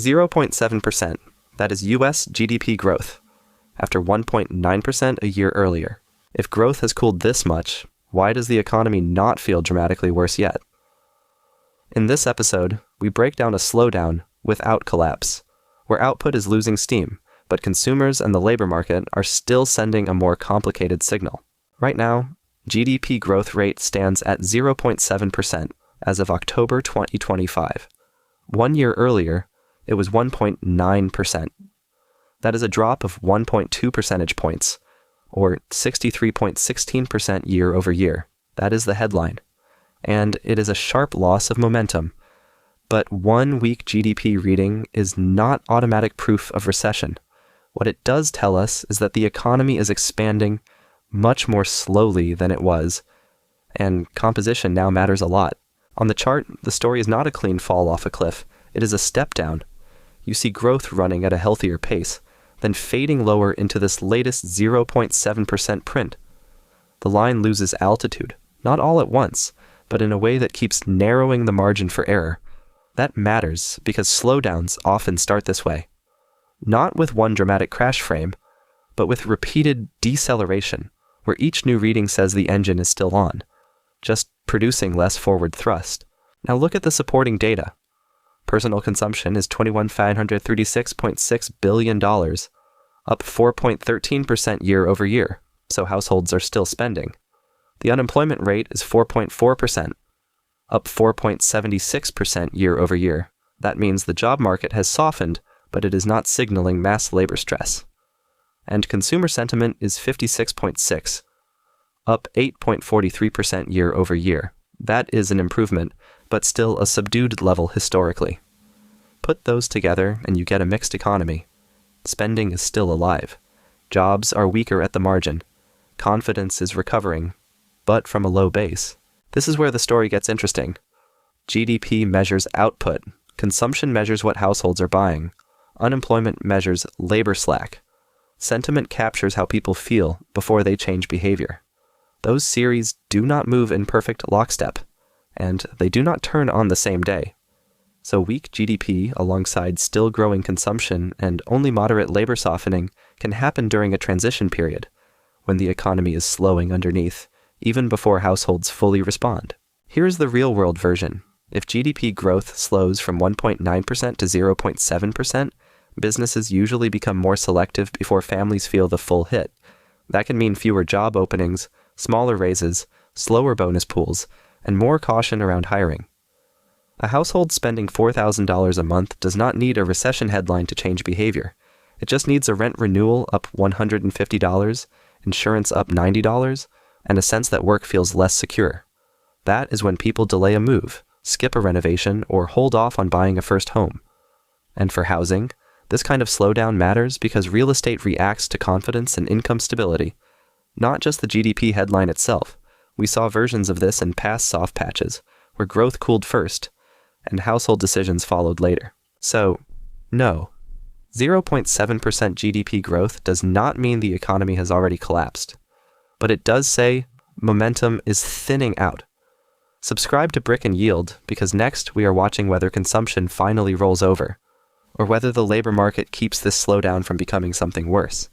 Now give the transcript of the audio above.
0.7%, that is US GDP growth, after 1.9% a year earlier. If growth has cooled this much, why does the economy not feel dramatically worse yet? In this episode, we break down a slowdown without collapse, where output is losing steam, but consumers and the labor market are still sending a more complicated signal. Right now, GDP growth rate stands at 0.7% as of October 2025. 1 year earlier, it was 1.9%. That is a drop of 1.2 percentage points, or 63.16% year over year. That is the headline. And it is a sharp loss of momentum. But 1 week GDP reading is not automatic proof of recession. What it does tell us is that the economy is expanding much more slowly than it was, and composition now matters a lot. On the chart, the story is not a clean fall off a cliff. It is a step down. You see growth running at a healthier pace, then fading lower into this latest 0.7% print. The line loses altitude, not all at once, but in a way that keeps narrowing the margin for error. That matters because slowdowns often start this way. Not with one dramatic crash frame, but with repeated deceleration, where each new reading says the engine is still on, just producing less forward thrust. Now look at the supporting data. Personal consumption is $21,536.6 billion, up 4.13% year over year, so households are still spending. The unemployment rate is 4.4%, up 4.76% year over year. That means the job market has softened, but it is not signaling mass labor stress. And consumer sentiment is 56.6, up 8.43% year over year. That is an improvement, but still a subdued level historically. Put those together and you get a mixed economy. Spending is still alive. Jobs are weaker at the margin. Confidence is recovering, but from a low base. This is where the story gets interesting. GDP measures output. Consumption measures what households are buying. Unemployment measures labor slack. Sentiment captures how people feel before they change behavior. Those series do not move in perfect lockstep, and they do not turn on the same day. So weak GDP alongside still growing consumption and only moderate labor softening can happen during a transition period, when the economy is slowing underneath, even before households fully respond. Here is the real-world version. If GDP growth slows from 1.9% to 0.7%, businesses usually become more selective before families feel the full hit. That can mean fewer job openings, smaller raises, slower bonus pools, and more caution around hiring. A household spending $4,000 a month does not need a recession headline to change behavior. It just needs a rent renewal up $150, insurance up $90, and a sense that work feels less secure. That is when people delay a move, skip a renovation, or hold off on buying a first home. And for housing, this kind of slowdown matters because real estate reacts to confidence and income stability, not just the GDP headline itself. We saw versions of this in past soft patches, where growth cooled first, and household decisions followed later. So, no, 0.7% GDP growth does not mean the economy has already collapsed. But it does say momentum is thinning out. Subscribe to Brick and Yield because next we are watching whether consumption finally rolls over, or whether the labor market keeps this slowdown from becoming something worse.